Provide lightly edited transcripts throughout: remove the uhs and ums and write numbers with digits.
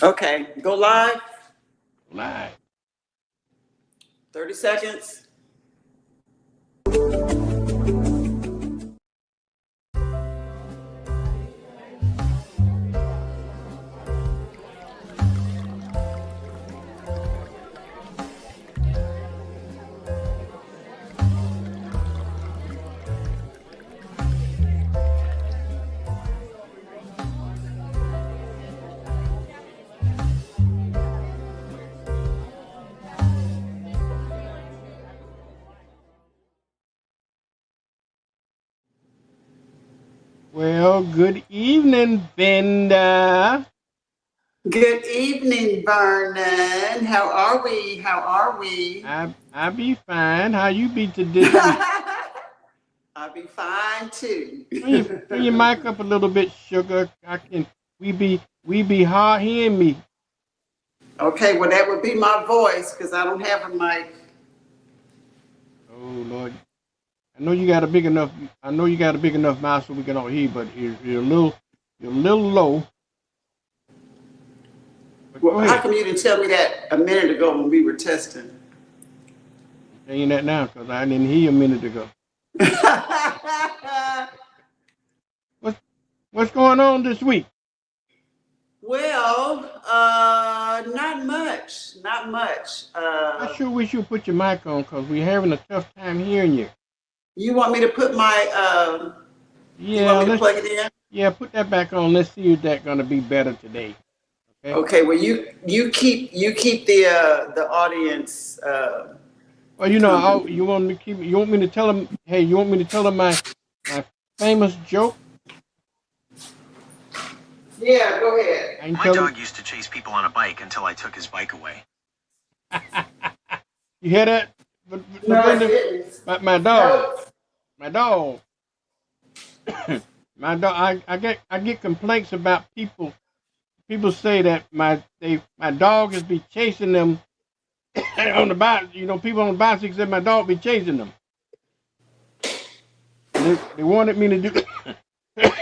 Okay, go live. Live. 30 seconds. Well, good evening, Venda. Good evening, Vernon. How are we? How are we? I be fine. How you be today? I'll be fine too. Turn your mic up a little bit, sugar. We be hard hearing me. Okay, well that would be my voice because I don't have a mic. Oh Lord, I know you got a big enough mouth so we can all hear, but you're a little low. But Well, how come you didn't tell me that a minute ago when we were testing? I'm saying that now because I didn't hear a minute ago. What's going on this week? Well, not much. I sure wish you would put your mic on because we're having a tough time hearing you. You want me to put my you want me to plug it in? Yeah, put that back on. Let's see if that's gonna be better today. Okay. Well, you keep the audience. Well, you want me to tell them? Hey, you want me to tell them my famous joke? Yeah, go ahead. My dog used to chase people on a bike until I took his bike away. You hear that? No, I didn't. My dog. My dog. I get complaints about people. People say that my dog is be chasing them on the bike. People on the bicycle said my dog be chasing them. They wanted me to do.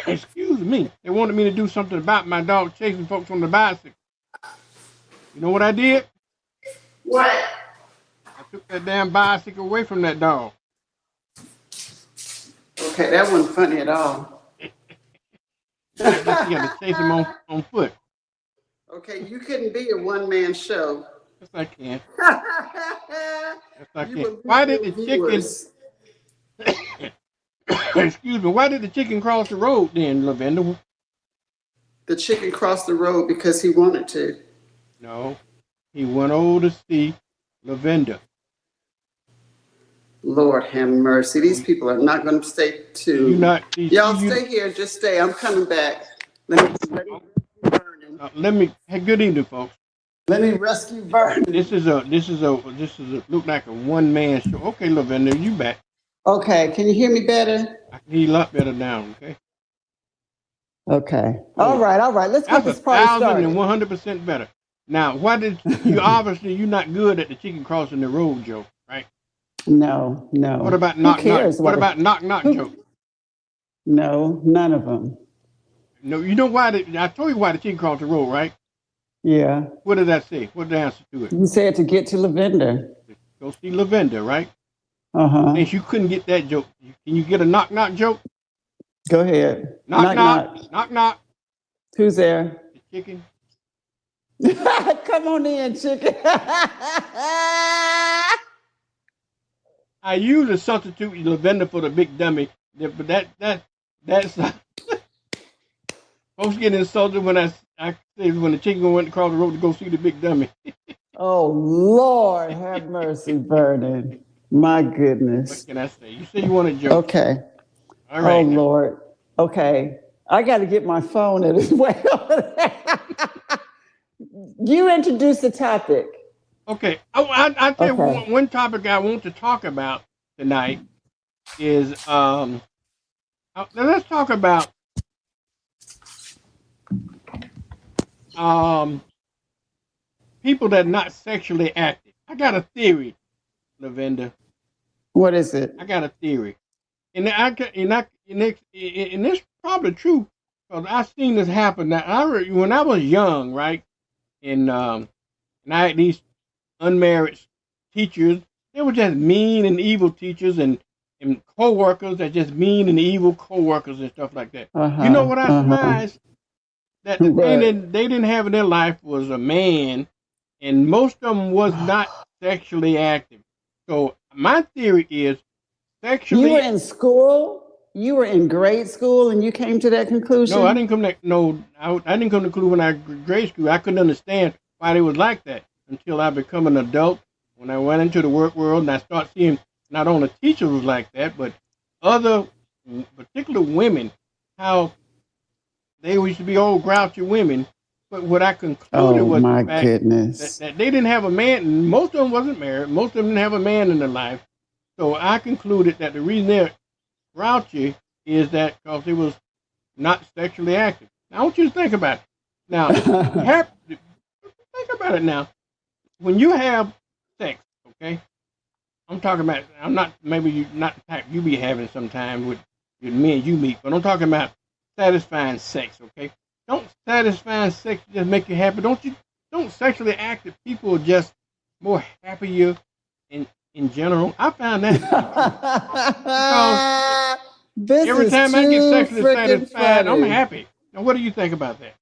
Excuse me. They wanted me to do something about my dog chasing folks on the bicycle. You know what I did? What? I took that damn bicycle away from that dog. Okay, that wasn't funny at all. You got to chase him on foot. Okay, you couldn't be a one-man show. Yes, I can. Yes, I can. Why did the chicken... Excuse me. Why did the chicken cross the road then, Lavender? The chicken crossed the road because he wanted to. No. He went over to see Lavender. Lord have mercy. These people are not going to stay tuned. Y'all stay here. Just stay. I'm coming back. Let me. Hey, good evening, folks. Let me rescue Vernon. This is look like a one-man show. Okay, Lavender, you back. Okay, can you hear me better? I can hear you a lot better now, okay? Okay. All right. Let's get this party started. 1,100% better. Now, why did you obviously you're not good at the chicken crossing the road joke, right? No. What about knock? What about knock joke? No, none of them. No, you know why? I told you why the chicken crossed the road, right? Yeah. What did I say? What the answer to it? You said to get to Lavender. Go see Lavender, right? Uh-huh. Since you couldn't get that joke, can you get a knock joke? Go ahead. Knock. Who's there? The chicken. Come on in, chicken. I usually substitute Lavender for the big dummy, but that's folks get insulted when I say when the chicken went across the road to go see the big dummy. Oh Lord, have mercy, Vernon. My goodness. What can I say? You say you want a joke. Okay. All right. Oh Lord. Okay. I got to get my phone in as well. You introduce the topic. Okay. I tell you one topic I want to talk about tonight is let's talk about people that are not sexually active. I got a theory, Lavender. What is it? I got a theory, and it's probably true because I've seen this happen. Now, when I was young, right, and I had these unmarried teachers. They were just mean and evil teachers, and co-workers that just mean and evil co-workers and stuff like that. You know what I surmised? That the thing that they didn't have in their life was a man, and most of them was not sexually active. So my theory is sexually. You were in school. You were in grade school, and you came to that conclusion. No, I didn't come to. No, I didn't come to the conclusion when I was grade school. I couldn't understand why they was like that until I become an adult. When I went into the work world and I start seeing not only teachers was like that, but other particular women, how they used to be old grouchy women. But what I concluded was the fact that they didn't have a man, and most of them wasn't married. Most of them didn't have a man in their life. So I concluded that the reason they're grouchy is that because they was not sexually active. Now I want you to think about it. Now, think about it now. When you have sex, okay? I'm talking about, I'm not, maybe you not the type you be having sometime with men you meet, but I'm talking about satisfying sex, okay? Don't satisfying sex just make you happy. Don't sexually active people just more happier in general. I found that because every time I get sexually satisfied, I'm happy. Now, what do you think about that?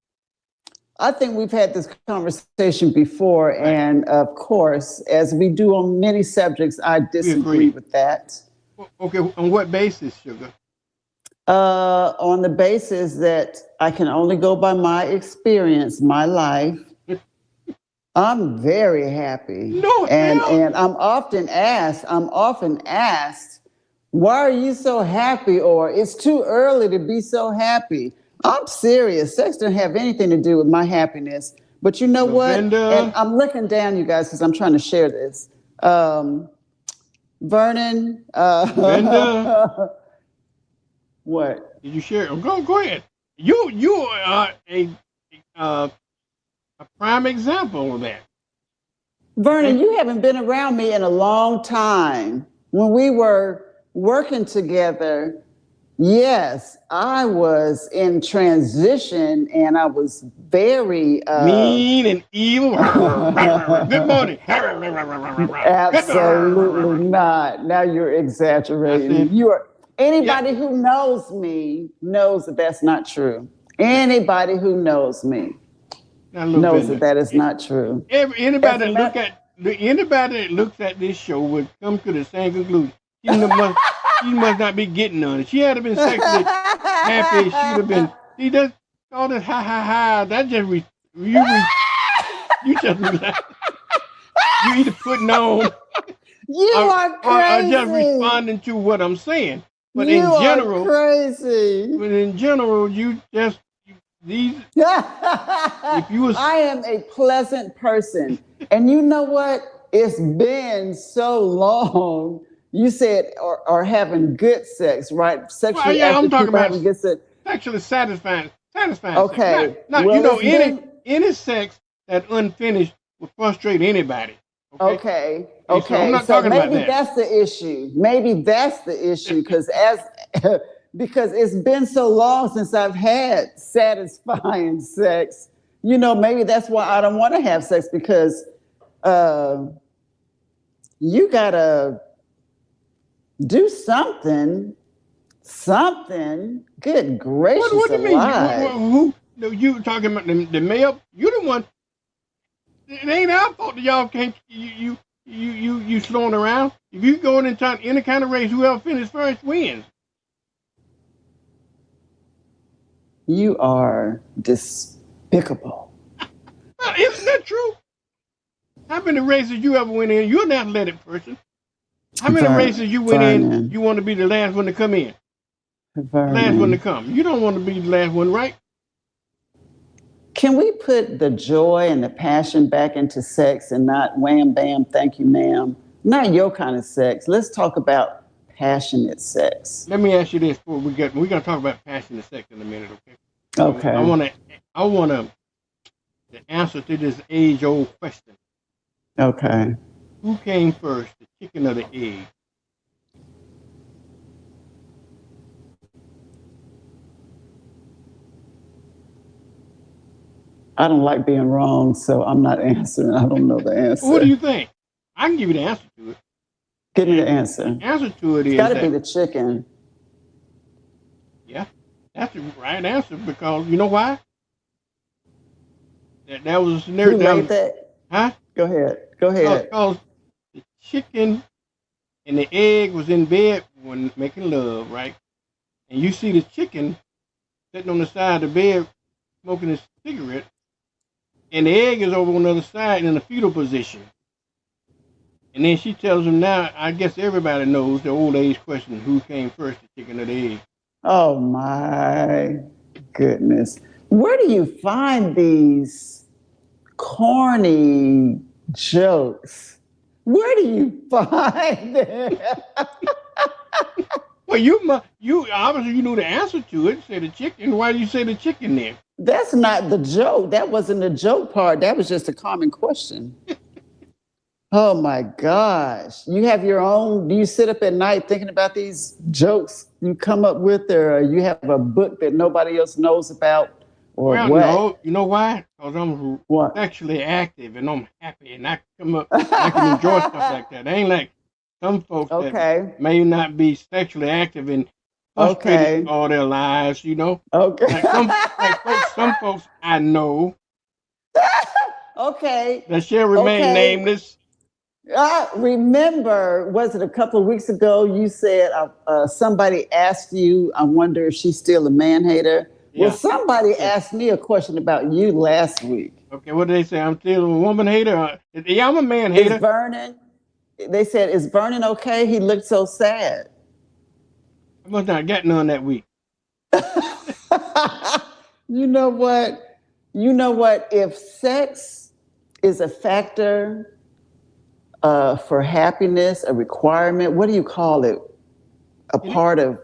I think we've had this conversation before, and of course, as we do on many subjects, I disagree with that. Okay, on what basis, Sugar? On the basis that I can only go by my experience, my life. I'm very happy. No, and I'm often asked, why are you so happy? Or it's too early to be so happy. I'm serious. Sex doesn't have anything to do with my happiness. But you know what? And I'm looking down, you guys, because I'm trying to share this. Vernon. What? Did you share? Go ahead. You are a prime example of that. Vernon, you haven't been around me in a long time. When we were working together, yes, I was in transition and I was very mean and evil. Good morning. Absolutely not. Now you're exaggerating. Anybody who knows me knows that that's not true. Anybody who knows me knows that is not true. Anybody that looks at this show would come to the same conclusion. She must not be getting none. If she had been sexually happy, she'd have been. See, that's all this ha ha ha. That just you just you either putting on. You are crazy. Or just responding to what I'm saying. But you are crazy. But in general, you just these. If you was, I am a pleasant person, and you know what? It's been so long. You said are having good sex, right? Sexually active I'm talking people about having good sex. Sexually satisfying. Okay. Not well, any sex that unfinished will frustrate anybody. Okay. So I'm not talking maybe about that. That's the issue. Maybe that's the issue because because it's been so long since I've had satisfying sex. You know, maybe that's why I don't want to have sex because you gotta do something. Good gracious! What do you mean? Who you talking about the male? You the one. It ain't our fault that y'all can't you slowing around. If you go in any kind of race, whoever finishes first wins. You are despicable. Well, isn't that true? How many races you ever went in? You're an athletic person. How many races you went in? You want to be the last one to come in. Last one to come. You don't want to be the last one, right? Can we put the joy and the passion back into sex and not wham, bam, thank you, ma'am? Not your kind of sex. Let's talk about passionate sex. Let me ask you this before we're going to talk about passionate sex in a minute, okay? Okay. I want the answer to this age-old question. Okay. Who came first, the chicken or the egg? I don't like being wrong, so I'm not answering. I don't know the answer. What do you think? I can give you the answer to it. Give me the answer. The answer to it is It's got to be the chicken. Yeah, that's the right answer because you know why? That was a scenario. Who made that? Huh? Go ahead. Go ahead. Because the chicken and the egg was in bed when making love, right? And you see the chicken sitting on the side of the bed smoking his cigarette, and the egg is over on the other side in a fetal position. And then she tells him now, I guess everybody knows the old age question, who came first, the chicken or the egg? Oh my goodness. Where do you find these corny jokes? Where do you find them? Well, you obviously you knew the answer to it. Say the chicken. Why do you say the chicken then? That's not the joke. That wasn't the joke part. That was just a common question. Oh my gosh. You have your own, do you sit up at night thinking about these jokes you come up with, or you have a book that nobody else knows about? Or Well, what? no. You know why? Because I'm What? sexually active and I'm happy and I come up, I can enjoy stuff like that. I ain't like some folks Okay. that may not be sexually active and frustrated all their lives, you know? Okay. Some folks I know Okay. that shall remain nameless. I remember, was it a couple of weeks ago, you said somebody asked you, I wonder if she's still a man-hater. Yeah. Well, somebody asked me a question about you last week. Okay, what did they say? I'm still a woman hater? Yeah, I'm a man hater. Is Vernon, they said, is Vernon okay? He looked so sad. I must not get none that week. You know what? You know what? If sex is a factor for happiness, a requirement, what do you call it? Part of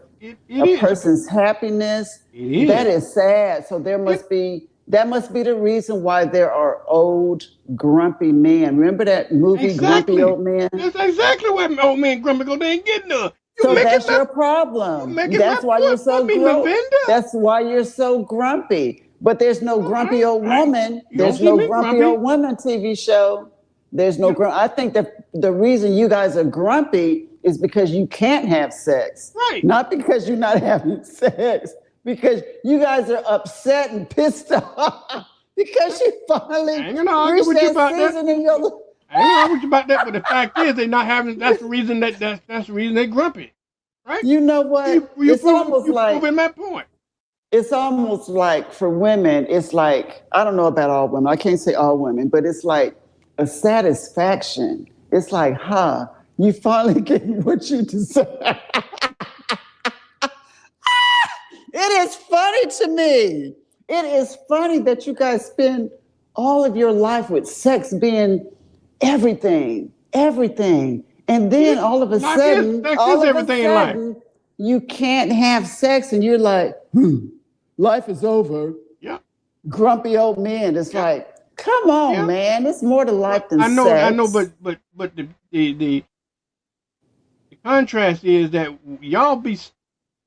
a person's happiness. That is sad. So that must be the reason why there are old, grumpy men. Remember that movie, Grumpy Old Men? That's exactly where old men grumpy go. They ain't getting none. So that's your problem. That's why you're so grumpy. That's why you're so grumpy. But there's no grumpy old woman. There's no grumpy old woman TV show. There's no grumpy. I think that the reason you guys are grumpy is because you can't have sex. Right. Not because you're not having sex. Because you guys are upset and pissed off because you finally reached that season in your life. I ain't gonna argue with you about that, but the fact is they're not having. That's the reason that's the reason they're grumpy, right? You know what? It's almost like proving my point. It's almost like for women, it's like, I don't know about all women. I can't say all women, but it's like a satisfaction. It's like, you finally getting what you deserve. It is funny to me. It is funny that you guys spend all of your life with sex being everything. And then all of a sudden, you can't have sex and you're like, life is over. Yeah. Grumpy old men. It's like, come on, man. It's more to life than sex. I know, but the contrast is that y'all be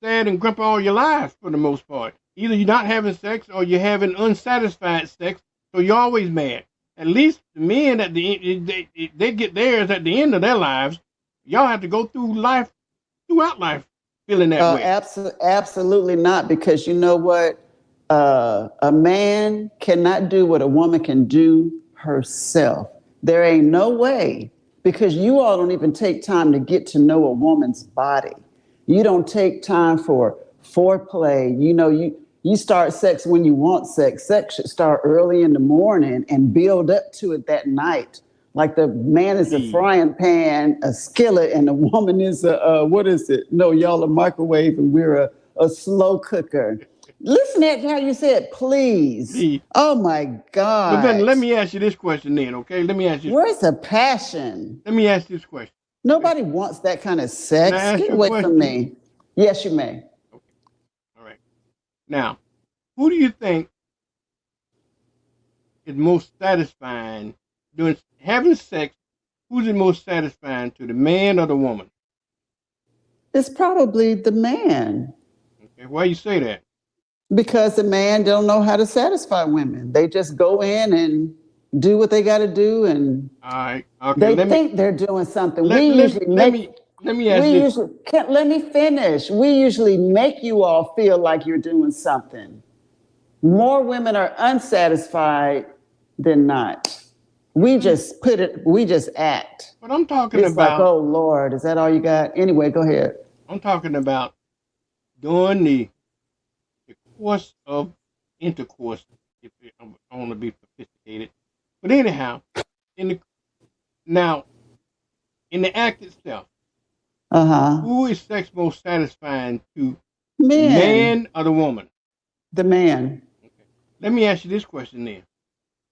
sad and grumpy all your life for the most part. Either you're not having sex or you're having unsatisfied sex, so you're always mad. At least the men at the end, they get theirs at the end of their lives. Y'all have to go through life, throughout life, feeling that way. Absolutely not, because you know what? A man cannot do what a woman can do herself. There ain't no way, because you all don't even take time to get to know a woman's body. You don't take time for foreplay. You know, you start sex when you want sex. Sex should start early in the morning and build up to it that night. Like the man is a frying pan, a skillet, and the woman is what is it? No, y'all a microwave and we're a slow cooker. Listen at how you said, please. Oh my God. But then let me ask you this question then, okay? Let me ask you. Where's the passion? Let me ask you this question. Nobody wants that kind of sex. Get away from me. Yes, you may. Okay. All right. Now, who do you think is most satisfying having sex? Who's the most satisfying to the man or the woman? It's probably the man. Okay. Why you say that? Because the man don't know how to satisfy women. They just go in and do what they got to do, and All right. Okay. they think they're doing something. Let, We let, usually let make me let me ask we this. usually can't let me finish. We usually make you all feel like you're doing something. More women are unsatisfied than not. We just act. But I'm talking It's like, about oh Lord, is that all you got? Anyway, go ahead. I'm talking about during the course of intercourse. If I want to be sophisticated, but anyhow, in the now in the act itself, Uh-huh. who is sex most satisfying to, the Men, man or the woman? the man, Okay. Let me ask you this question then.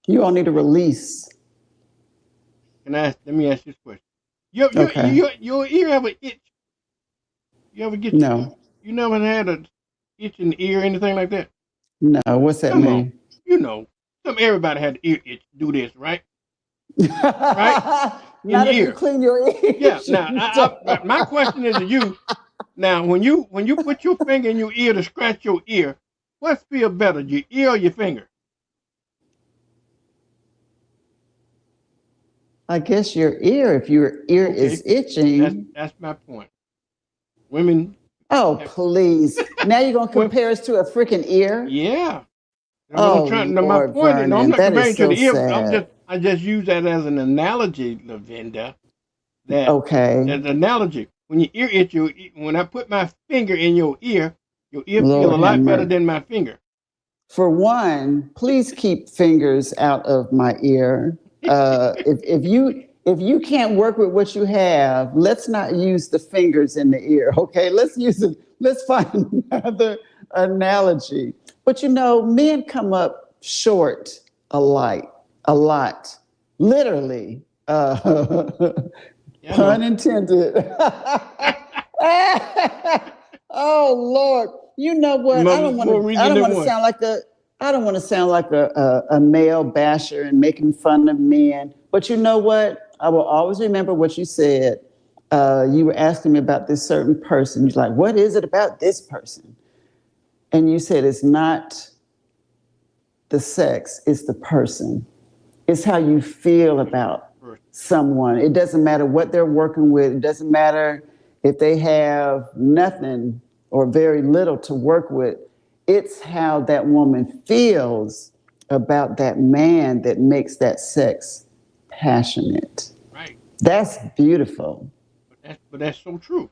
you all need a release. Let me ask you this question. Okay. Your ear ever itch? You ever get No, you never had a itch in the ear, anything like that? no. What's that Come on, mean? you know, everybody had ear itch. Do this, right? Right in Not your if you ear. clean your Yeah. ears. Now, but my question is to you. Now, when you put your finger in your ear to scratch your ear, what feel better, your ear or your finger? I guess your ear, if your ear Okay, is itching. that's my point. Women Oh, have please. Now you're going to well, compare us to a freaking ear? yeah. And what I'm trying. Oh, Now, my Lord, point is, no, I'm Vernon, not that comparing is to so the ear. sad. I just use that as an analogy, Lavinda. That Okay. as an analogy. When your ear itch, when I put my finger in your ear feel a Lord have lot better mercy. than my finger. For one, please keep fingers out of my ear. If you can't work with what you have, let's not use the fingers in the ear. Okay, let's use it. Let's find another analogy. But you know, men come up short a lot, literally. Yeah, I Pun know. intended. Oh Lord. You know what? More I reason don't than want to one. sound like I don't want to sound like a male basher and making fun of men. But you know what? I will always remember what you said. You were asking me about this certain person. You're like, what is it about this person? And you said it's not the sex, it's the person. It's how you feel about First, someone. It doesn't matter what they're working with. It doesn't matter if they have nothing or very little to work with. It's how that woman feels about that man that makes that sex passionate. right. That's beautiful. But that's so true.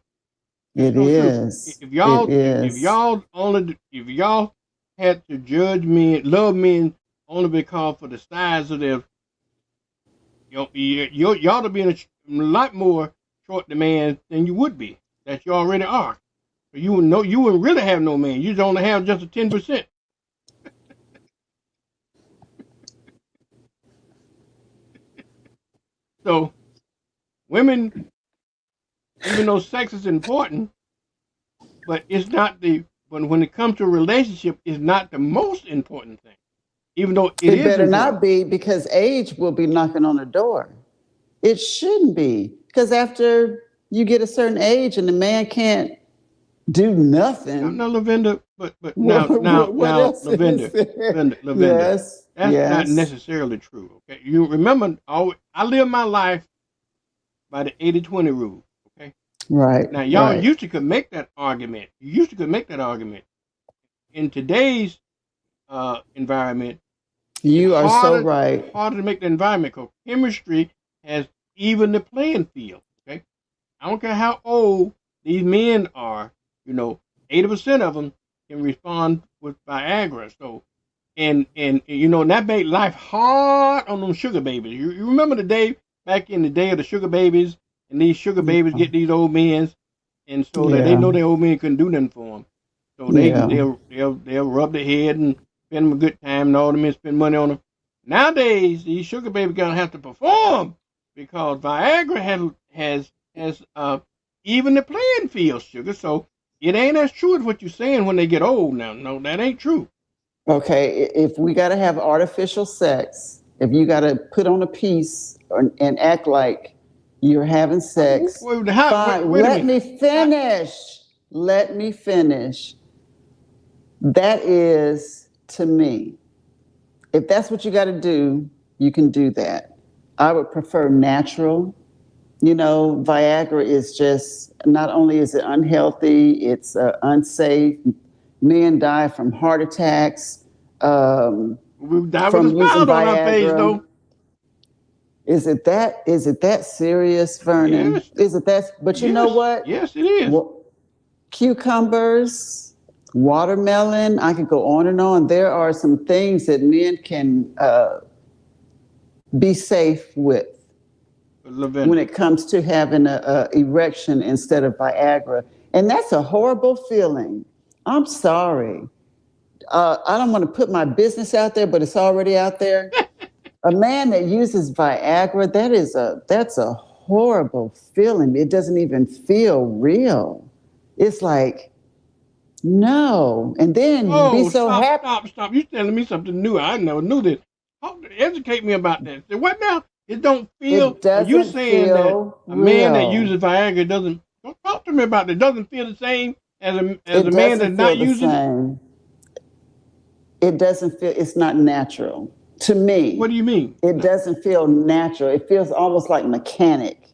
That's It so true. is. It is. If y'all had to judge men, love men only because for the size of their, y'all to be in a lot more short demand than you would be that you already are. So you wouldn't really have no man. You'd only have just a 10%. So women, even though sex is important, but it's not the. But when it comes to a relationship, it's not the most important thing. Even though it It is better important. not be because age will be knocking on the door. It shouldn't be because after you get a certain age and the man can't do nothing. Now, Lavender, but What now, else is Lavender, there? Lavender. Yes, That's not yes, necessarily true. Okay, you remember? I live my life by the 80-20 rule. Okay. right, Now, y'all right. used to could make that argument. You used to could make that argument. In today's environment, it's You are so right. harder to make the environment because chemistry has even the playing field. Okay, I don't care how old these men are. 80% of them can respond with Viagra. So, and that made life hard on them sugar babies. You remember the day back in the day of the sugar babies, and these sugar babies Yeah, get these old men, and so that they yeah, know their old men couldn't do nothing for them. So yeah. they'll rub their head and spend them a good time, and all the men spend money on them. Nowadays, these sugar babies gonna have to perform because Viagra has even the playing field, sugar. So it ain't as true as what you're saying when they get old. Now, no, that ain't true. Okay, if we got to have artificial sex, if you got to put on a piece and act like you're having sex, Wait, fine. wait a Let minute. me How, finish. Let me finish. That is, to me, if that's what you got to do, you can do that. I would prefer natural. You know, Viagra is just, not only is it unhealthy, it's unsafe. Men die from heart attacks We die with a from using smile on our face, Viagra. though. Is it that? Is it that serious, Vernon? Yes, Is it that? But you know yes, what? yes, it is. Cucumbers, watermelon. I could go on and on. There are some things that men can be safe with when Lavender. it comes to having a erection instead of Viagra, and that's a horrible feeling. I'm sorry. I don't want to put my business out there, but it's already out there. A man that uses Viagra, that's a horrible feeling. It doesn't even feel real. It's like, no. And then you be Oh, so stop, happy. stop, stop. You're telling me something new. I never knew this. Educate me about that. Say, what now? It don't feel, It are you doesn't saying that feel a man that real. uses Viagra doesn't, don't talk to me about it, doesn't feel the same as a It man that's doesn't feel not the using it? same. It doesn't feel, it's not natural. To What me, do you mean? it doesn't feel natural. It feels almost like mechanic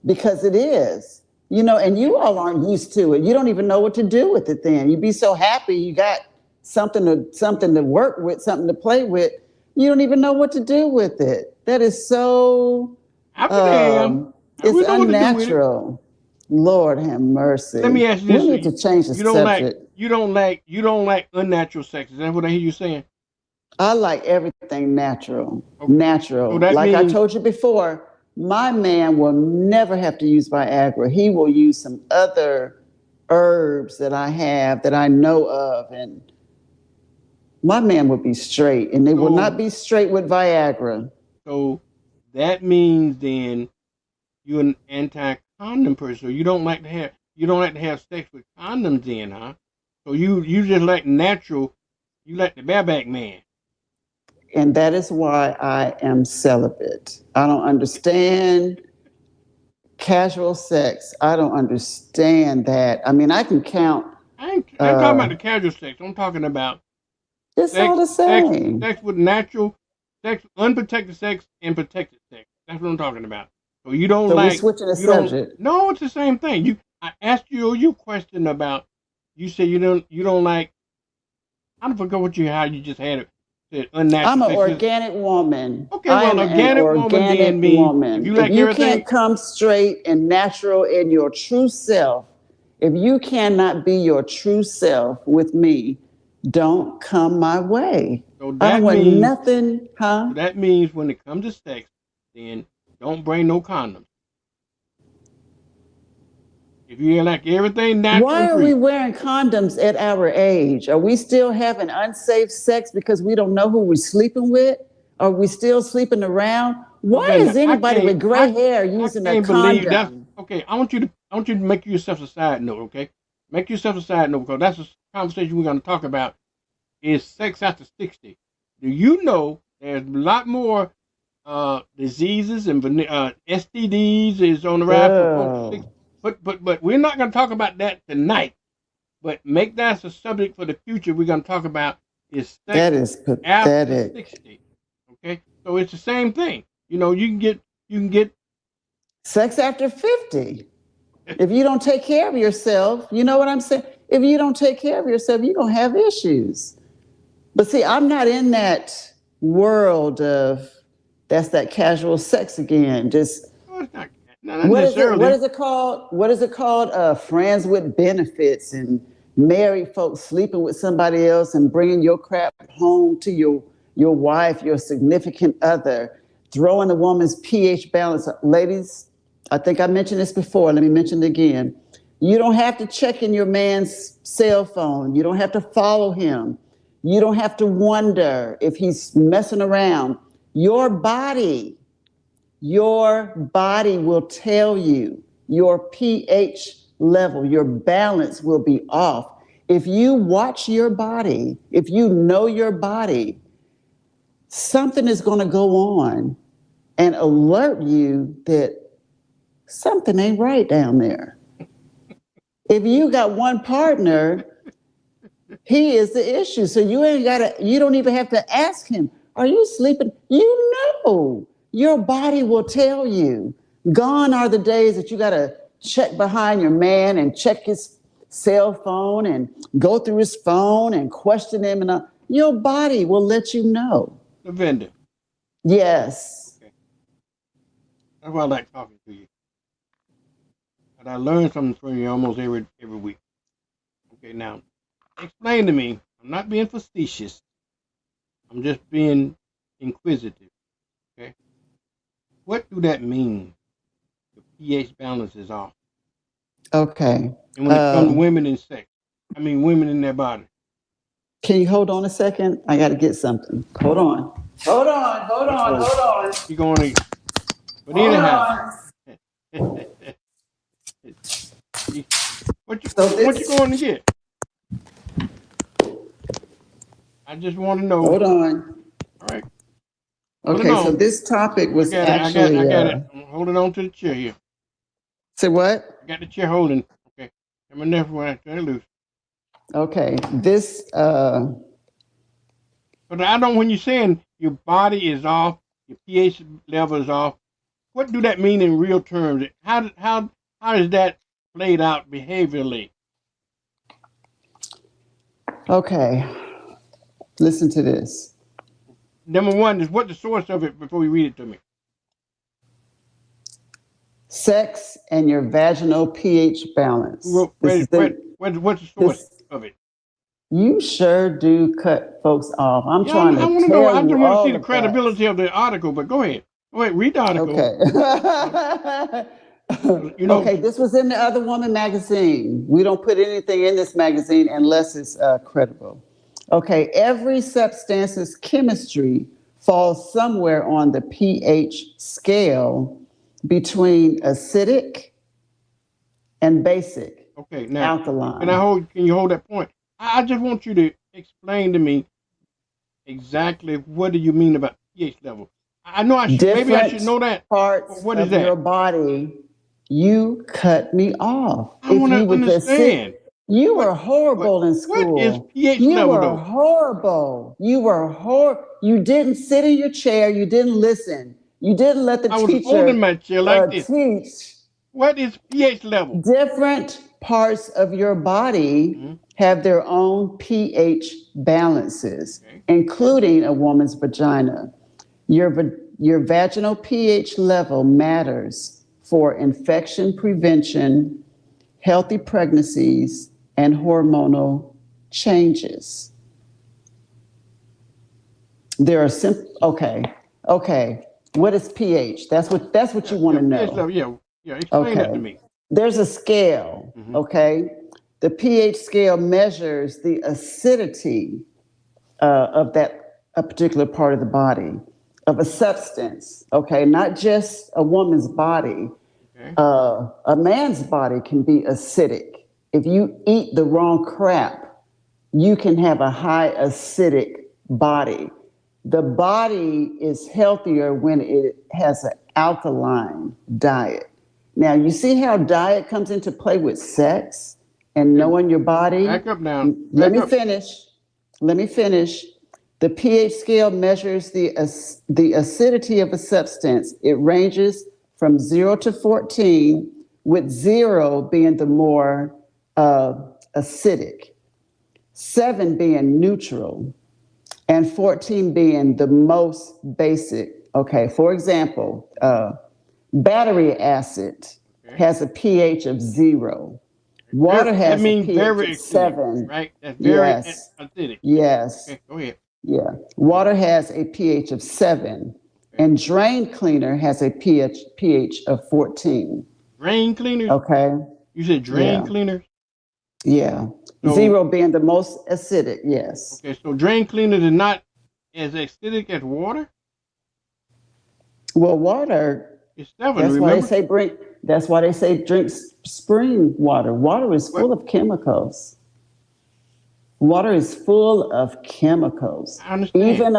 because it is. You know, and you all aren't used to it. You don't even know what to do with it then. You'd be so happy you got something to work with, something to play with. You don't even know what to do with it. That is so I would am. I it's would know what to do with it. unnatural. Lord have Let mercy. me ask you We this. need to change the You don't like, subject. you don't like unnatural sex. Is that what I hear you saying? I like everything natural. Okay. So Natural. that Like I means, told you before, my man will never have to use Viagra. He will use some other herbs that I have that I know of, and my man will be straight. And they will not so, be straight with Viagra. so that means then you're an anti-condom person. So you don't like to have sex with condoms then, huh? So you just like natural. You like the bareback man. And that is why I am celibate. I don't understand casual sex. I don't understand that. I mean, I can count. I ain't talking about the casual sex. I'm talking about It's all sex, the sex, same. sex with natural sex, unprotected sex, and protected sex. That's what I'm talking about. So you don't So we're like, switching the you don't. subject. No, it's the same thing. I asked you question about. You said you don't like. I don't forget how you just had it. Said I'm unnatural an sex. organic woman. Okay, I well, am an organic woman organic then means if woman. you If like you everything, can't come straight and natural in your true self, if you cannot be your true self with me, don't come my way. so I don't that want means nothing, huh? so that means when it comes to sex, then don't bring no condoms. If you like everything natural Why and are we free, wearing condoms at our age? Are we still having unsafe sex because we don't know who we're sleeping with? Are we still sleeping around? Why is Lavender, I anybody can't with gray I hair I using a can't believe that's condom? okay. I want you to make yourself a side note, okay? Make yourself a side note because that's a conversation we're gonna talk about is sex after 60. Do you know there's a lot more diseases and STDs is on the rise for folks 60? Oh, But we're not gonna talk about that tonight. But make that a subject for the future. We're gonna talk about is sex that is after pathetic. 60. Okay, so it's the same thing. You can get Sex after 50. If you don't take care of yourself, you know what I'm saying? If you don't take care of yourself, you're going to have issues. But see, I'm not in that world of that's that casual sex again. Just oh, it's not what necessarily. is it called? What is it called? Friends with benefits and married folks sleeping with somebody else and bringing your crap home to your wife, your significant other, throwing a woman's pH balance. Ladies, I think I mentioned this before. Let me mention it again. You don't have to check in your man's cell phone. You don't have to follow him. You don't have to wonder if he's messing around. Your body will tell you your pH level, your balance will be off. If you watch your body, if you know your body, something is going to go on and alert you that something ain't right down there. If you got one partner He is the issue. So you don't even have to ask him, are you sleeping? You know, your body will tell you. Gone are the days that you got to check behind your man and check his cell phone and go through his phone and question him. Your body will let you know. The vendor. Yes. Okay. That's why I like talking to you. And I learn something from you almost every week. Okay, now explain to me. I'm not being facetious. I'm just being inquisitive. Okay. What do that mean? The pH balance is off. Okay. And when it comes to women in sex, I mean women in their body. Can you hold on a second? I got to get something. Hold on. Hold on. You're going to, but Hold anyhow, on. what you going to get? I just want to know. Hold on. All right. Okay, so this topic was actually. I got it. I'm holding on to the chair here. Say what? I got the chair holding. Okay. I'm in there when I turn it loose. Okay, this. But I don't. When you're saying your body is off, your pH level is off, what do that mean in real terms? How is that played out behaviorally? Okay, listen to this. Number one is what's the source of it before you read it to me. Sex and your vaginal pH balance. What's the source of it? You sure do cut folks off. I'm trying to I want to tell know. I just want to see the that. credibility of the article. But go ahead. Read the article. Okay. Okay, this was in the Other Woman magazine. We don't put anything in this magazine unless it's credible. Okay, every substance's chemistry falls somewhere on the pH scale between acidic and basic. Okay, now alkaline. Can you hold that point? I just want you to explain to me exactly what do you mean about pH level. I know maybe I should know that. Parts what is of that? Your body. You cut me off. I want to understand. You were horrible in school. What is pH level? You were horrible. You didn't sit in your chair. You didn't listen. You didn't let the teacher. I was holding my chair like this. Teach. What is pH level? Different parts of your body have their own pH balances, including a woman's vagina. Your vaginal pH level matters for infection prevention, healthy pregnancies, and hormonal changes. There are okay. What is pH? That's what you want to know. pH level, explain that to me. There's a scale, okay? The pH scale measures the acidity of a particular part of the body, of a substance, okay? Not just a woman's body. Okay. A man's body can be acidic. If you eat the wrong crap, you can have a high acidic body. The body is healthier when it has an alkaline diet. Now, you see how diet comes into play with sex and knowing your body? Back up now. Let me finish. The pH scale measures the acidity of a substance. It ranges from 0 to 14, with 0 being the more acidic, 7 being neutral, and 14 being the most basic. Okay, for example, battery acid has a pH of 0. Water has a pH of 7. Right? That's very acidic. Yes. Okay, go ahead. Yeah. Water has a pH of 7. And drain cleaner has a pH of 14. Drain cleaners? Okay. You said drain cleaners? Yeah. So, 0 being the most acidic, yes. Okay, so drain cleaners are not as acidic as water? Well, water. It's 7, remember? That's why they say drink spring water. Water is full of chemicals. Water is full of chemicals. I understand. Even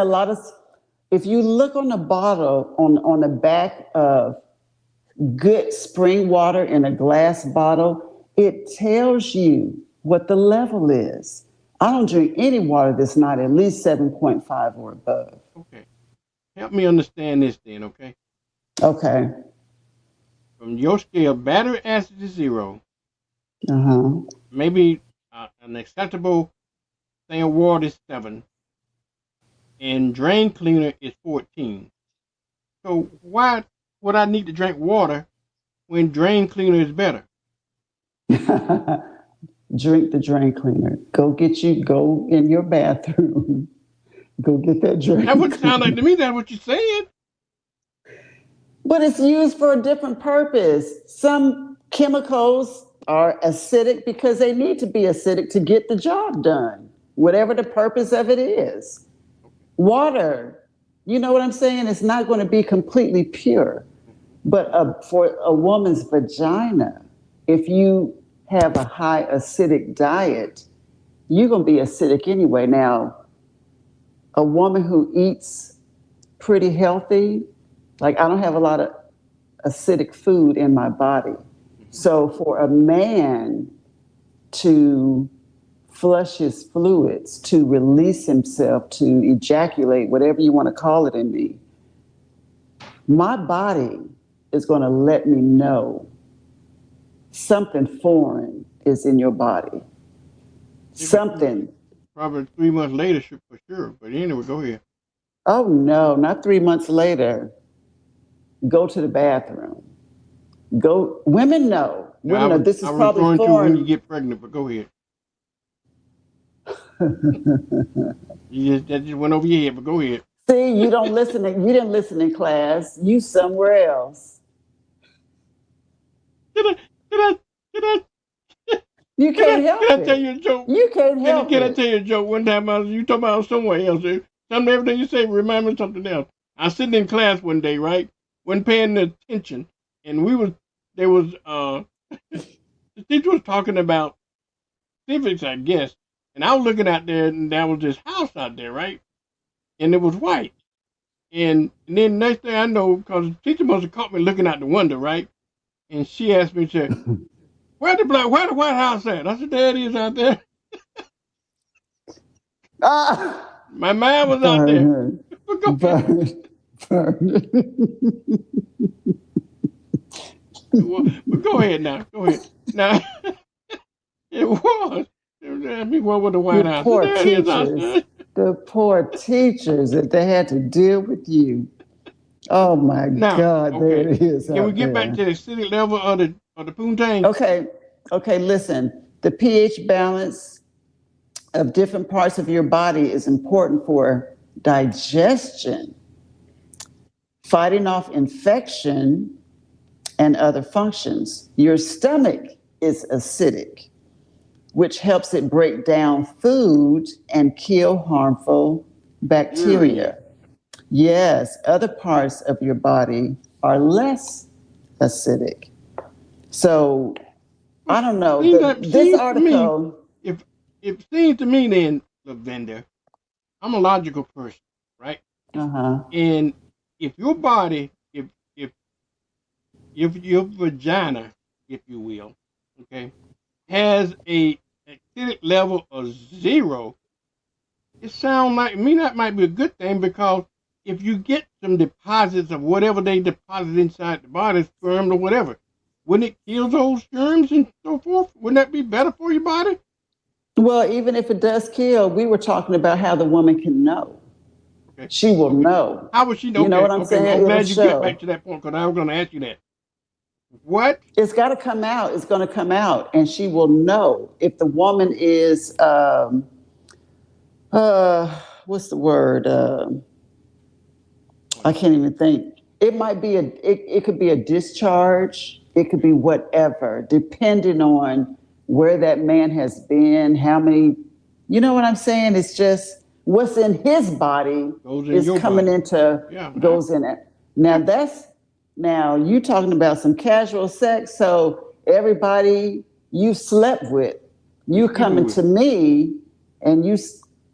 if you look on the bottle, on the back of good spring water in a glass bottle, it tells you what the level is. I don't drink any water that's not at least 7.5 or above. Okay. Help me understand this then, okay? Okay. From your scale, battery acid is 0. Uh-huh. Maybe an acceptable thing of water is 7. And drain cleaner is 14. So why would I need to drink water when drain cleaner is better? Drink the drain cleaner. Go in your bathroom. Go get that drain That would cleaner. sound like to me that's what you're saying. But it's used for a different purpose. Some chemicals are acidic because they need to be acidic to get the job done, whatever the purpose of it is. Water, you know what I'm saying? It's not going to be completely pure. But for a woman's vagina, if you have a high acidic diet, you're going to be acidic anyway. Now, a woman who eats pretty healthy, like I don't have a lot of acidic food in my body. So for a man to flush his fluids, to release himself, to ejaculate, whatever you want to call it in me, my body is going to let me know something foreign is in your body. Something. Probably 3 months later, for sure. But anyway, go ahead. Oh no, not 3 months later. Go to the bathroom. Go. Women know. Women know this is probably foreign. foreign. When you get pregnant, but go ahead. That just went over your head, but go ahead. See, you don't listen. You didn't listen in class. You somewhere else. Can I You can't help it. Can I tell you a joke? You can't help it. Can I tell you a joke? One time you talking about somewhere else. Everything you say remind me of something else. I was sitting in class one day, right? Wasn't paying attention, and the teacher was talking about civics, I guess, and I was looking out there, and there was this house out there, right? And it was white. And then next thing I know, because the teacher must have caught me looking out the window, right? And she asked me, she said, where the White House at? I said, there it is out there. My mind was out there. But go ahead now. Go ahead. Now, it was. I mean, what was the White House? Poor teachers. The poor teachers that they had to deal with you. Oh my God, okay. There it is. Can we get back to the acidic level of the poontang? Okay, listen. The pH balance of different parts of your body is important for digestion, fighting off infection, and other functions. Your stomach is acidic, which helps it break down food and kill harmful bacteria. Yes, other parts of your body are less acidic. So, I don't know. This article... If it seems to me then, Lavender, I'm a logical person, right? Uh-huh. And if your body, if your vagina, if you will, okay, has a acidic level of 0, it sounds like to me that might be a good thing, because if you get some deposits of whatever they deposit inside the body, sperm or whatever, wouldn't it kill those germs and so forth? Wouldn't that be better for your body? Well, even if it does kill, we were talking about how the woman can know. Okay. She will know. How would she know? You know what I'm saying? I'm glad you get back to that point, because I was going to ask you that. What? It's got to come out. It's going to come out, and she will know if the woman is what's the word? I can't even think. It might be it could be a discharge. It could be whatever, depending on where that man has been, how many, you know what I'm saying? It's just what's in his body is coming goes in it. Now you talking about some casual sex. So everybody you slept with, you coming to me and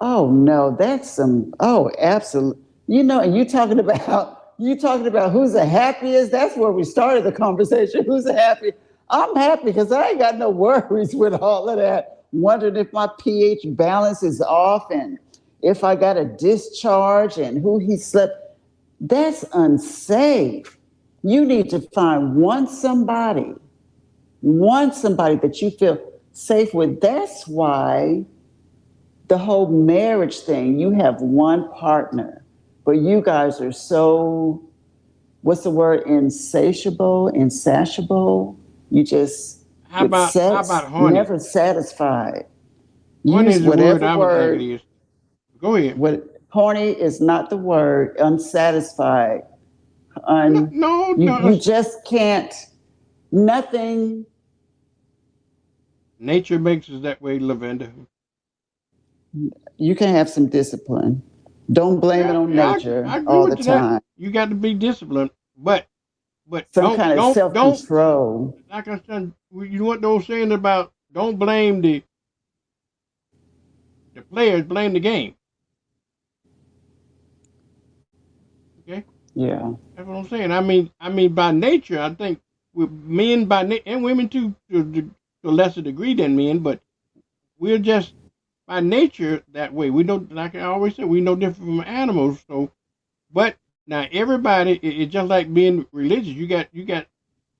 oh no, that's absolutely. You know, and you talking about who's the happiest. That's where we started the conversation. Who's the happiest? I'm happy because I ain't got no worries with all of that. wondering if my pH balance is off and if I got a discharge and who he slept. That's unsafe. You need to find one somebody that you feel safe with. That's why the whole marriage thing, you have one partner, but you guys are so, what's the word, insatiable. You just, How with about sex, horny? never satisfied. Horny Use is the word whatever I would think it word. is. Go ahead. What horny is not the word. Unsatisfied. No, Un, no, you no. you just can't. Nothing. Nature makes us that way, Lavender. You can have some discipline. Don't blame it Yeah, on yeah, nature I agree all the with you that. time. You got to be disciplined, but Some kind of don't self-control. like I said. You know what those saying about don't blame the players, blame the game. Okay, Yeah. that's what I'm saying. I mean, by nature, I think with men and women too, to a lesser degree than men, but we're just by nature that way. We don't, like I always say, we no different from animals. So, but now everybody, it's just like being religious. You got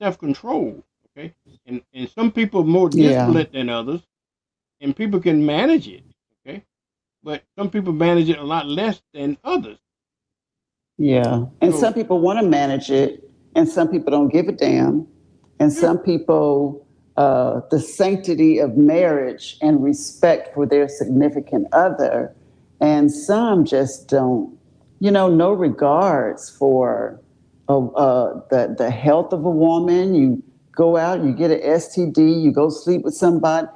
self control, okay, and some people are more Yeah. disciplined than others, and people can manage it, okay, but some people manage it a lot less than others. Yeah. And some So people want to manage it, and some people don't give a damn. And yeah, some people, the sanctity of marriage and respect for their significant other. And some just don't, no regards for the health of a woman. You go out, you get an STD, you go sleep with somebody.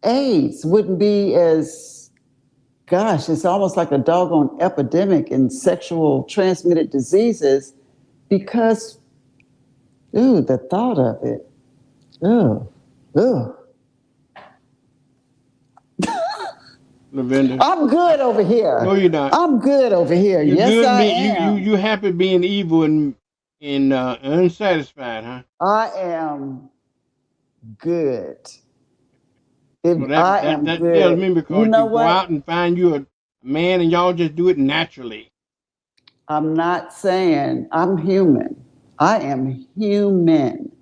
AIDS wouldn't be as, gosh, it's almost like a doggone epidemic in sexual transmitted diseases because, ooh, the thought of it. Ooh, ooh. Lavender, I'm good over no, here. you're not. I'm good over here. You're Yes, good. I You am. happy being evil and unsatisfied, huh? I am good. So If that I that am that tells good. me You because know you go what? out and find you a man and y'all just do it naturally. I'm not saying I'm human. I am human.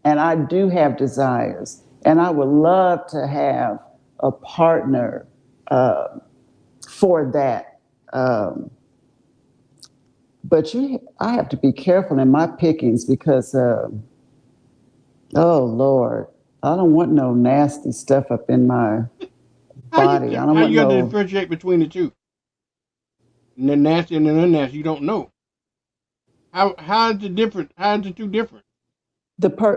And I do have desires. And I would love to have a partner uh, for that. Um, but I have to be careful in my pickings because, oh Lord, I don't want no nasty stuff up in my How you body. I don't how want you got to no differentiate between the two? And the nasty and the unnasty, you don't know. How is it different? How is the two different?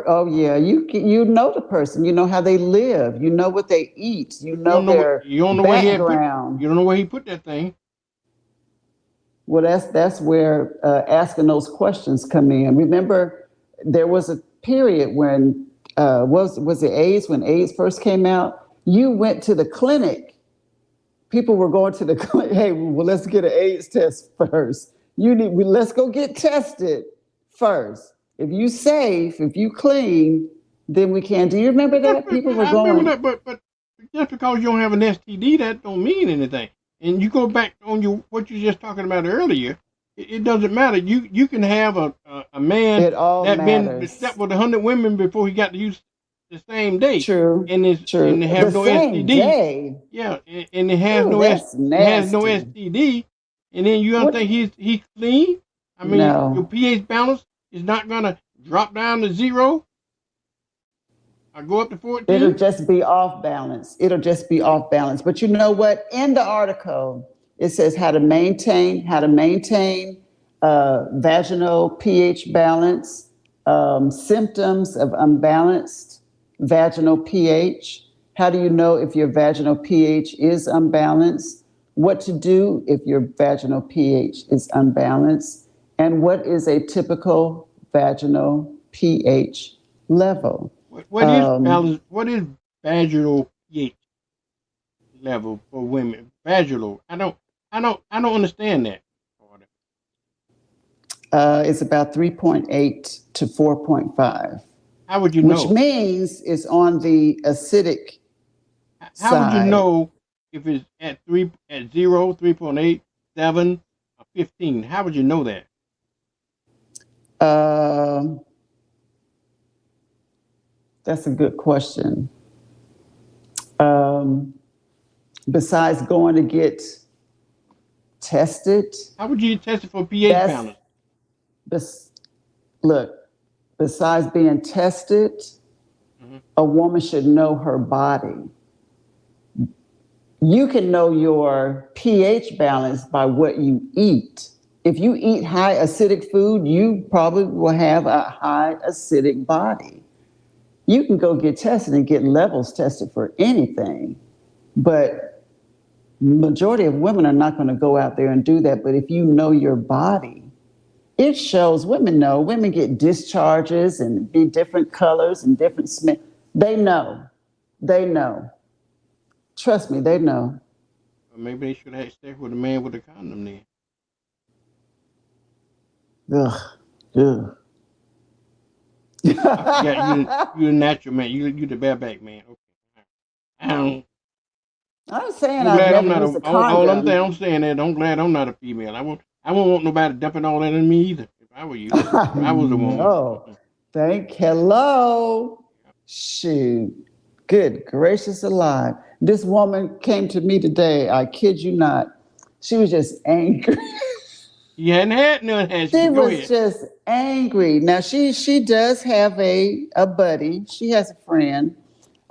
Oh yeah, you know the person. You know how they live. You know what they eat. You You know don't know what their you don't know where he had put. background. You don't know where he put that thing. Well, that's where asking those questions come in. Remember, there was a period when was it AIDS when AIDS first came out? You went to the clinic. People were going to the clinic. Hey, well, let's get an AIDS test first. Let's go get tested first. If you safe, if you clean, then we can. Do you remember that? People were I remember going. that, but just because you don't have an STD, that don't mean anything. And you go back on what you just talking about earlier. It doesn't matter. You can have a man It all that been slept matters. with 100 women before he got to use the same day, True, and true. they The have no same STD. day. Yeah, and it has Ooh, no that's it has no nasty. STD, and then you don't What? think he's clean? I mean, your No. pH balance is not gonna drop down to 0 or go up to It'll 14. just be off balance. It'll just be off balance. But you know what? In the article, it says how to maintain vaginal pH balance, symptoms of unbalanced vaginal pH. How do you know if your vaginal pH is unbalanced? What to do if your vaginal pH is unbalanced? And what is a typical vaginal pH level? What is Um, balance? What is vaginal pH level for women? Vaginal. I don't understand that. it's about 3.8 to 4.5, How would you which know? means it's on the acidic. How would you side. know if it's at 0, 3.8, 7, or 15? How would you know that? Um, that's a good question. Um, besides going to get tested, How would you test it for pH that's balance? bes- look. Besides being tested, Hmm. a woman should know her body. You can know your pH balance by what you eat. If you eat high acidic food, you probably will have a high acidic body. You can go get tested and get levels tested for anything, but majority of women are not going to go out there and do that. But if you know your body, it shows. Women get discharges and be different colors and different smell. They know. They know. Trust me, they know. Or maybe they should have stayed with a man with a condom then. Ugh. Ugh. I forgot you a natural man. You the bareback man. Okay. I'm saying I'm I've glad I'm never not used a. a I'm condom. saying that. I'm glad I'm not a female. I won't want nobody dumping all that in me either. If I were you, if I was a woman. No. Hello. Shoot. Good gracious alive. This woman came to me today. I kid you not. She was just angry. You hadn't had none, had you? She But go was ahead. just angry. Now she does have a buddy. She has a friend.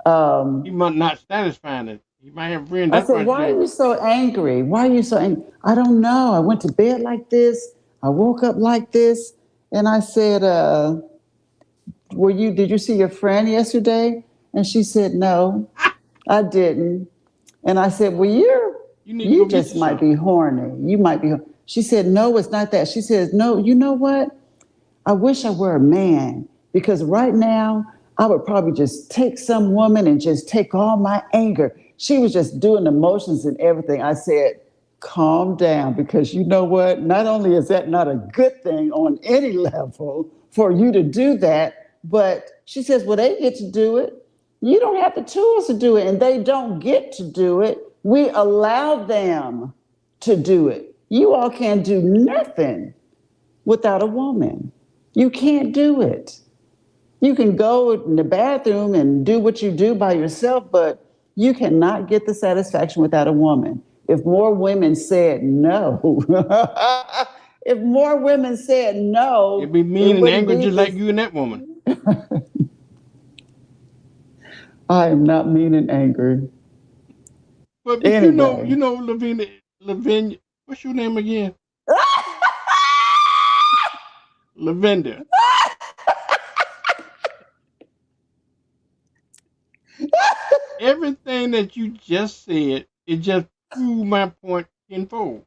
He Um, might not satisfying it. He might have a friend. I That's said, why "Why she. are you so angry? Why are you so angry?" I don't know. I went to bed like this. I woke up like this, and I said, Did you see your friend yesterday?" And she said, "No, I didn't." And I said, "Well, You need to you go get just you might some. be horny. You might be." She said, "No, it's not that." She says, "No, you know what? I wish I were a man because right now I would probably just take some woman and just take all my anger." She was just doing the motions and everything. I said, "Calm down because you know what? Not only is that not a good thing on any level for you to do that, but she says, well, they get to do it. You don't have the tools to do it, and they don't get to do it. We allow them to do it. You all can't do nothing without a woman. You can't do it. You can go in the bathroom and do what you do by yourself, but you cannot get the satisfaction without a woman. If more women said no, if more women said It'd no, be it mean and wouldn't angry be just like this. you and that woman. I am not mean and angry. But Anyway, Lavinia. What's your name again? Lavender. Everything that you just said, it just proved my point tenfold.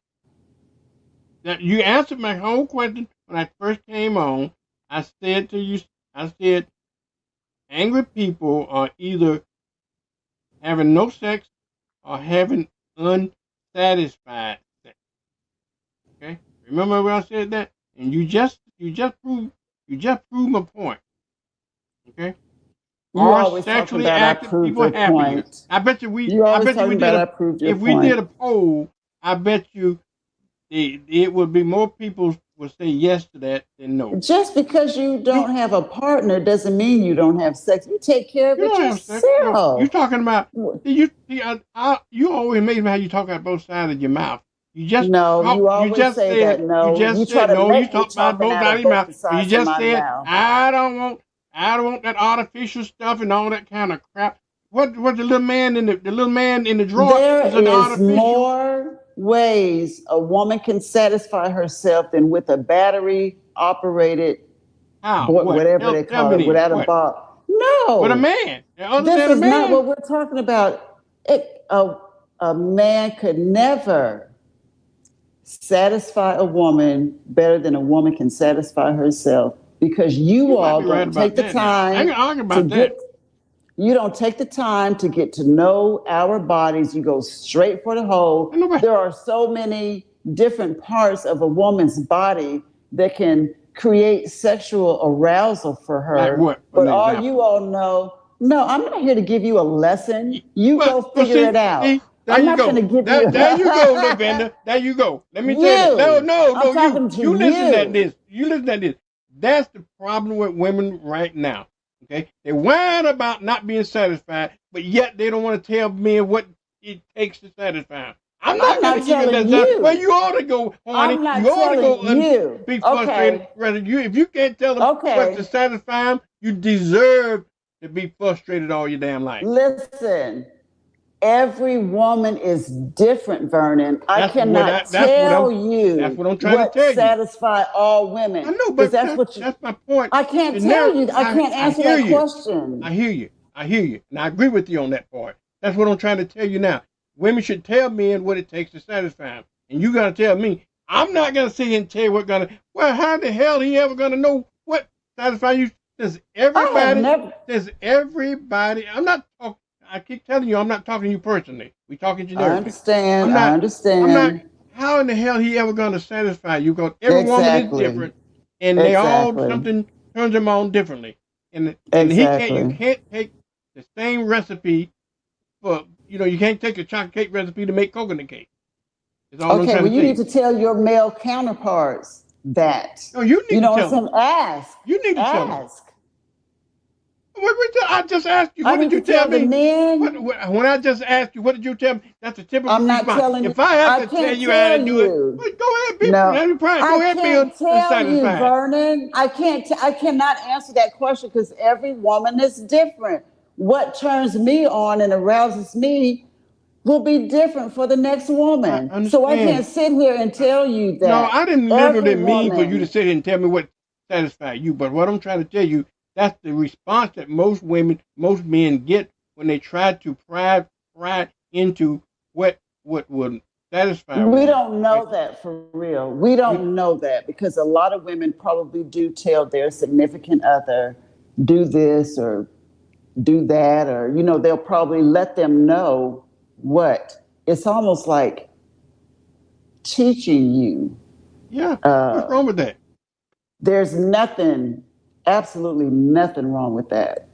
Now, you answered my whole question when I first came on. I said to you, I said, angry people are either having no sex or having unsatisfied sex. Okay, remember when I said that? And you just proved my point. Okay, you are always talking sexually about I active proved people your happier? point. You I always bet you talking we about did I a proved your if we did point. a poll, I bet you it would be more people would say yes to that than no. Just because you You don't have a partner doesn't mean you don't have sex. You take care of you it don't have sex. No, you yourself. talking about you always amaze me how you talk about both sides of your mouth. No, you always say that. You No, you just try said to no. You make me talk about talking both out sides of of your mouth, both the but you sides of just my said mouth. I don't want that artificial stuff and all that kind of crap. What the little man in the drawer There is an is artificial. more ways a woman can satisfy herself than with a battery operated, How? What? whatever they Tell call me it, then. without a What? bulb. With a No, man. Other this than a is not man. what we're talking about. A man could never satisfy a woman better than a woman can satisfy herself because you You might all be right don't about take the that now. I ain't time gonna argue to about that. get you don't take the time to get to know our bodies. You go straight for the hole. Ain't nobody There are so many different parts of a woman's body that can create sexual arousal for like her. what, for an But all example. you all know, No, I'm not here to give you a lesson. You go figure it out. See, there I'm you not go. going to give you. There you go, Lavender. There you go. Let me tell you that. No, I'm talking to you listen you. at this. You listen at this. That's the problem with women right now. Okay, they whine about not being satisfied, but yet they don't want to tell men what it takes to satisfy them. I'm not going to give you that. Well, you ought to go, honey. I'm not You ought to go telling you. be frustrated. Okay. Rather, if you can't tell them what to satisfy them, you deserve to be frustrated all your damn life. Listen, every woman is different, Vernon. I cannot tell you that's what I'm trying to tell you. Satisfy all women. I know, but that's my point. I can't tell you. I can't answer that question. I hear you. And I agree with you on that part. That's what I'm trying to tell you now. Women should tell men what it takes to satisfy them. And you got to tell me. I'm not going to sit here and tell you what going to. Well, how the hell he ever going to know what satisfies you? There's everybody. I'm not talking. I keep telling you, I'm not talking to you personally. We're talking generically. I understand. I'm not. How in the hell he ever going to satisfy you? Because every woman is different, and they all something turns them on differently. And you can't take the same recipe for you can't take a chocolate cake recipe to make coconut cake. Okay, well, you need to tell your male counterparts that. No, you need to tell them. Ask. You need to tell them. I just asked you. What did you tell me? When I just asked you, what did you tell me? That's a typical response. I'm not telling you. If I have to tell you how to do it, well, go ahead, be Go ahead, Bill. Tell you, Vernon. I cannot answer that question because every woman is different. What turns me on and arouses me will be different for the next woman. So I can't sit here and tell you that. No, I didn't literally mean for you to sit here and tell me what satisfies you. But what I'm trying to tell you, that's the response that most men get when they try to pry into what would satisfy. We don't know that for real. We don't know that because a lot of women probably do tell their significant other, do this or do that, or they'll probably let them know what. It's almost like teaching you. Yeah. What's wrong with that? There's absolutely nothing wrong with that.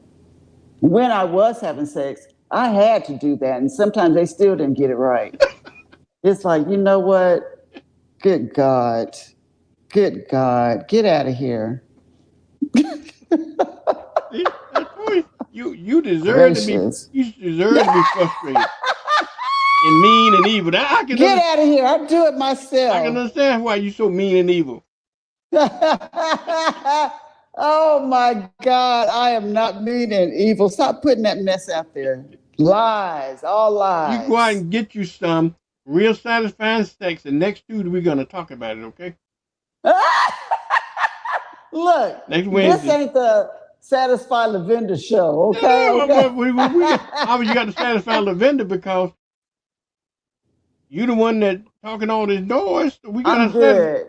When I was having sex, I had to do that. And sometimes they still didn't get it right. It's like, you know what? Good God. Get out of here. You deserve to be frustrated and mean and evil. Get out of here. I'll do it myself. I can understand why you're so mean and evil. Oh my God, I am not mean and evil. Stop putting that mess out there. Lies, all lies. You go out and get you some real satisfying sex, and next Tuesday we're going to talk about it, okay? Look, next Wednesday. This ain't the Satisfy Lavender show, okay? You got to satisfy Lavender because you the one that talking all this noise. So we got to satisfy.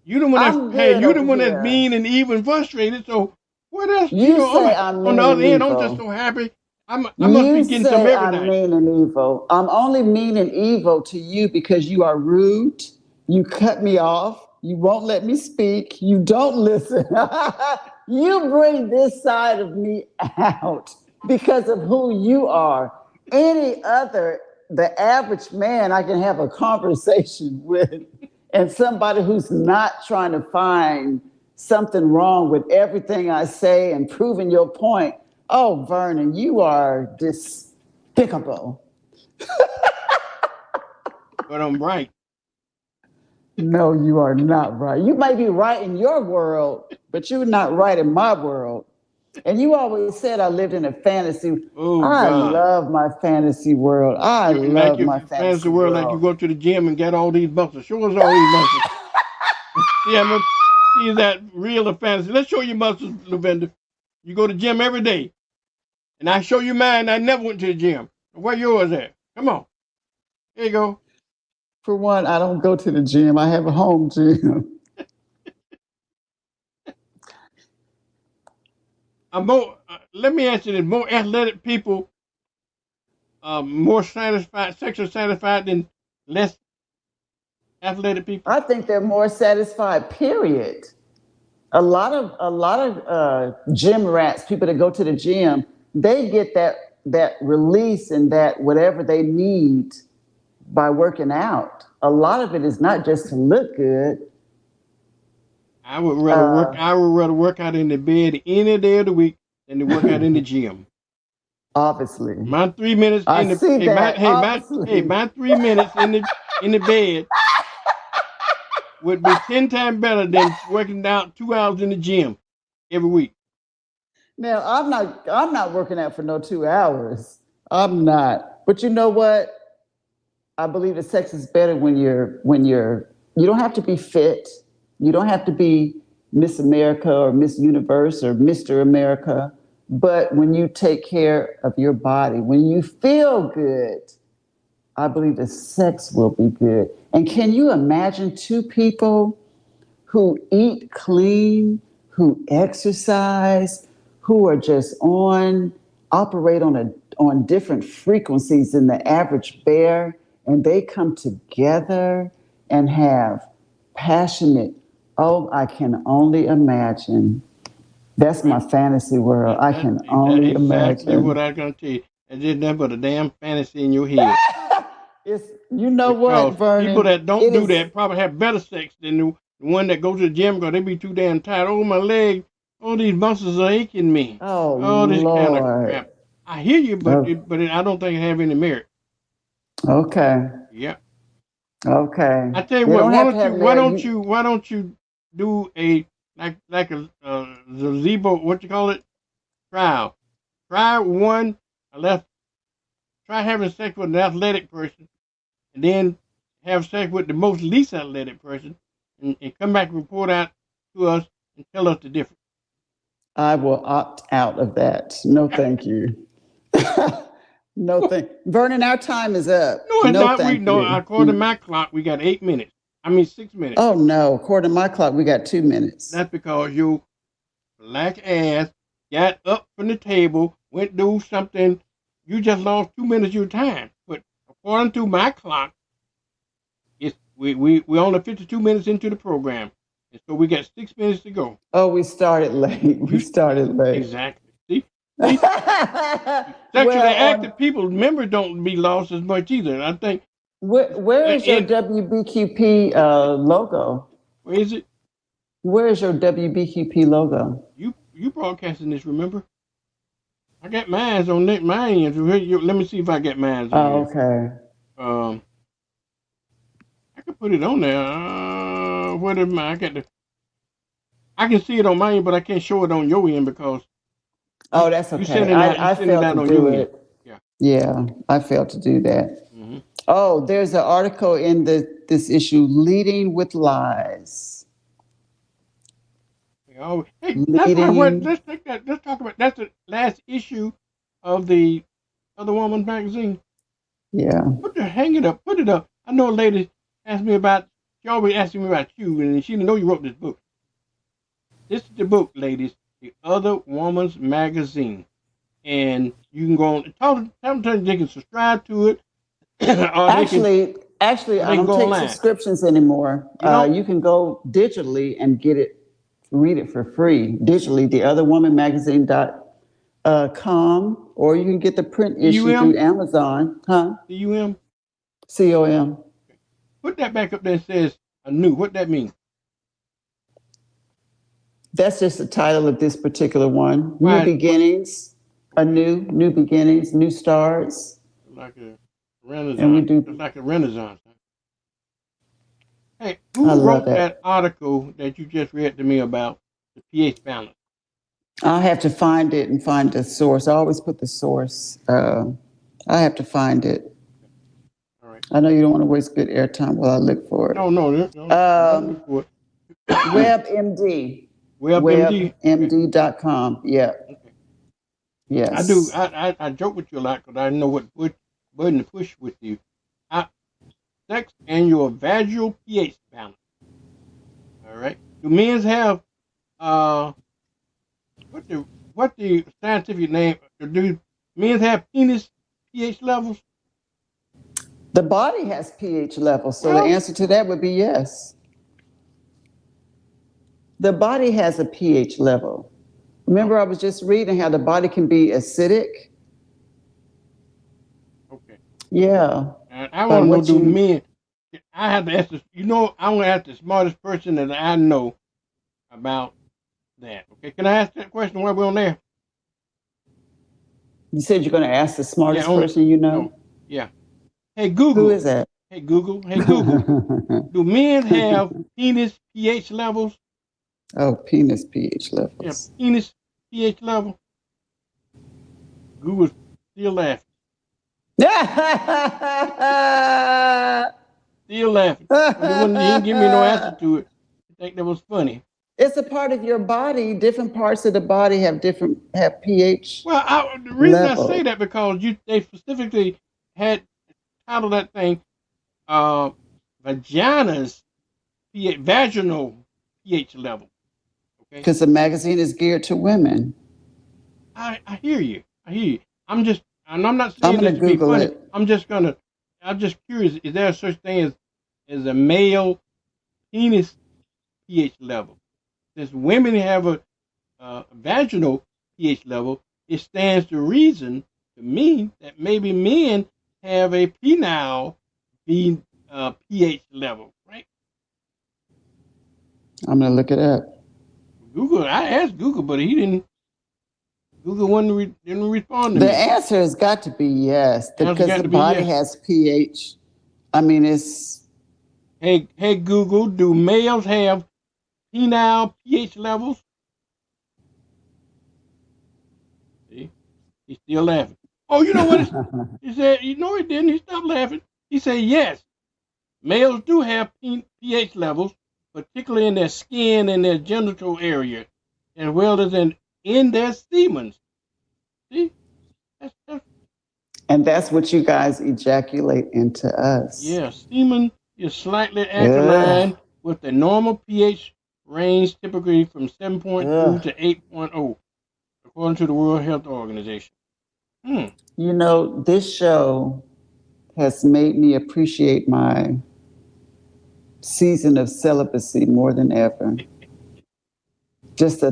You the one that's mean and evil and frustrated. So what else? You say I'm mean on the other end, evil. I'm just so happy. I must be getting some every I'm mean and evil. I'm only mean and evil to you because you are rude. You cut me off. You won't let me speak. You don't listen. You bring this side of me out because of who you are. The average man I can have a conversation with, and somebody who's not trying to find something wrong with everything I say and proving your point. Oh, Vernon, you are despicable. But I'm right. No, you are not right. You may be right in your world, but you're not right in my world. And you always said I lived in a fantasy. Oh, I God. love my fantasy world. I love my fantasy world. Like you go to the gym and get all these muscles. Show us all these muscles. Yeah, see that real or fantasy. Let's show you muscles, Lavender. You go to the gym every day. And I show you mine. I never went to the gym. Where yours at? Come on. Here you go. For one, I don't go to the gym. I have a home gym. Let me ask you this. More athletic people more satisfied, sexually satisfied than less athletic people? I think they're more satisfied, period. A lot of gym rats, people that go to the gym, they get that release and that whatever they need by working out. A lot of it is not just to look good. I would rather work. I would rather work out in the bed any day of the week than to work out in the gym. Obviously, My 3 minutes I in the see that. my 3 minutes in the bed would be 10 times better than working out 2 hours in the gym every week. Now, I'm not working out for no 2 hours. I'm not. But you know what? I believe that sex is better you don't have to be fit. You don't have to be Miss America or Miss Universe or Mr. America. But when you take care of your body, when you feel good, I believe the sex will be good. And can you imagine two people who eat clean, who exercise, who are just operate on different frequencies than the average bear, and they come together and have passionate, oh, I can only imagine. That's my fantasy world. I can only exactly imagine. what I'm gonna tell you. It's just nothing but a damn fantasy in your head. It's you know Because what, Vernon? people that don't It do is that probably have better sex than the one that goes to the gym because they be too damn tired. Oh, my leg, all these muscles are aching me. oh All this kind of Lord. crap. I hear you, but Oh, I don't think it have any merit. okay. Yeah. Okay. I tell you They what. don't have to have merit. Why don't you do a like a gazebo? What you call it? Trial. Try one. Try having sex with an athletic person, and then have sex with the most least athletic person, and come back and report out to us and tell us the difference. I will opt out of that. No, thank you. No, thank Vernon, our time is up. No, it's No, not. We thank no. you. According to my clock, we got 8 minutes. I mean 6 minutes. Oh no, according to my clock, we got 2 minutes. That's because you black ass got up from the table, went do something. You just lost 2 minutes of your time. But according to my clock, we only 52 minutes into the program, and so we got 6 minutes to go. Oh, we started late. We started late. Exactly. See? Sexually active people, memory don't be lost as much either. I think. Where is your WBQP logo? Where is it? Where is your WBQP logo? You broadcasting this? Remember? I got mine on mine. Let me see if I get mine. Oh, okay. I can put it on there. What am I? I can see it on mine, but I can't show it on your end because. Oh, that's okay. You send it out. I failed to do it. Yeah. Yeah, I failed to do that. Mm-hmm. Oh, there's an article in this issue, Leading with Lies. Oh, hey, let's take that. Let's talk about that's the last issue of the Other Woman magazine. Yeah. Hang it up. Put it up. I know a lady asked me about. She always asking me about you, and she didn't know you wrote this book. This is the book, ladies. The Other Woman's Magazine, and you can go on. Tell them they can subscribe to it. Actually, I don't take subscriptions anymore. You can go digitally and read it for free digitally. theotherwomanmagazine.com, or you can get the print issue through Amazon. Huh? CUM. COM. Put that back up there and says anew. What that mean? That's just the title of this particular one. Right. New beginnings, new beginnings, new starts. Like a renaissance. And we do. It's like a renaissance. Hey, who wrote that article that you just read to me about the pH balance? I'll have to find it and find the source. I always put the source. I have to find it. All right. I know you don't want to waste good airtime while I look for it. No. Look for it. WebMD. WebMD.com. Yeah. Okay. Yes. I do. I joke with you a lot because I know what button to push with you. Sex and your vaginal pH balance. All right. Do men have what the scientific name? Do men have penis pH levels? The body has pH levels, so the answer to that would be yes. The body has a pH level. Remember, I was just reading how the body can be acidic. Okay. Yeah. And I But want to know, what do you, men? I have to ask this. I want to ask the smartest person that I know about that. Okay, can I ask that question while we're on there? you said you're going to ask the Yeah, smartest on person you no, know? yeah. Hey Who Google, is that? hey Google, hey Google. Do men have penis pH levels? Oh, penis pH Yeah, levels. penis pH level. Google's still laughing. Still laughing. But he didn't give me no answer to it. I think that was funny. It's a part of your body. Different parts of the body have pH Well, the reason I say level. that because they specifically had titled that thing uh, "Vagina's pH, Vaginal pH level." Okay, Because the magazine is geared to women. I hear you. I hear you. And I'm not I'm saying going this to to be Google funny. it. I'm just curious. Is there a such thing as a male penis pH level? Since women have a vaginal pH level, it stands to reason to me that maybe men have a penile pH level, right? I'm going to look it up. Google. I asked Google, but he didn't. Google didn't respond to The me. answer has got to be yes, Answer because got the to be body yes. has pH. I mean, it's Hey Google, do males have penile pH levels? See, he's still laughing. Oh, you know what? He said, you know he didn't. He stopped laughing. He said, yes, males do have pH levels, particularly in their skin and their genital area, as well as in their semen. See, that's and that's what you guys ejaculate into us. yeah. Semen is slightly Ugh, alkaline with the normal pH range typically from 7.2 ugh. to 8.0, according to the World Health Organization. Hmm. You know, this show has made me appreciate my season of celibacy more than ever. Just the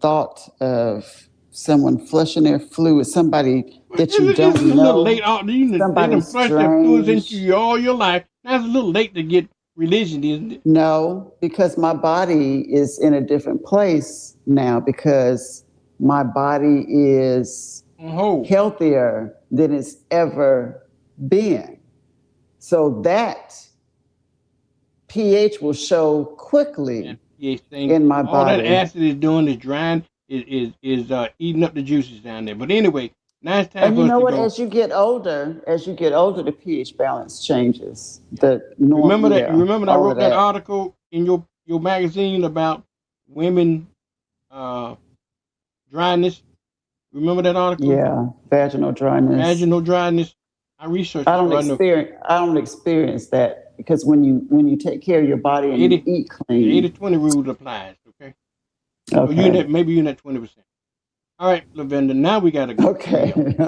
thought of someone flushing their fluid, somebody Well, that you it's a don't little late. know, They somebody done flushed their fluids into strange. you all your life. Now it's a little late to get religion, isn't it? No, because my body is in a different place now because my body is On hold. healthier than it's ever been. So that pH will show quickly That pH thing, in my all that body. acid is doing is drying, is eating up the juices down there. But anyway, now it's time And you for us know to what? go. As you get older, the pH balance changes. Yeah. The norm, Remember that? yeah, Remember that I all of wrote that that. article in your magazine about women uh, dryness. Remember that article? Yeah, vaginal dryness. Vaginal dryness. I researched it, so I know I don't experience that because when you take care of your body the and you 80 eat the clean. 80-20 rule applies. Okay. So you in Okay. that maybe you're in that 20%. All right, Lavender. Now we gotta go for Okay. real. Okay.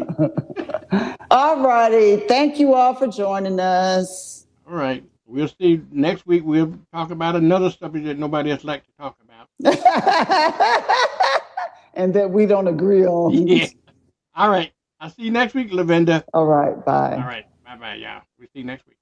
All righty. Thank you all for joining us. All right. We'll see next week. We'll talk about another subject that nobody else likes to talk about. And that we don't agree on. Yeah. All right. I'll see you next week, Lavender. All right. All Bye. right. Bye bye, y'all. We'll see you next week.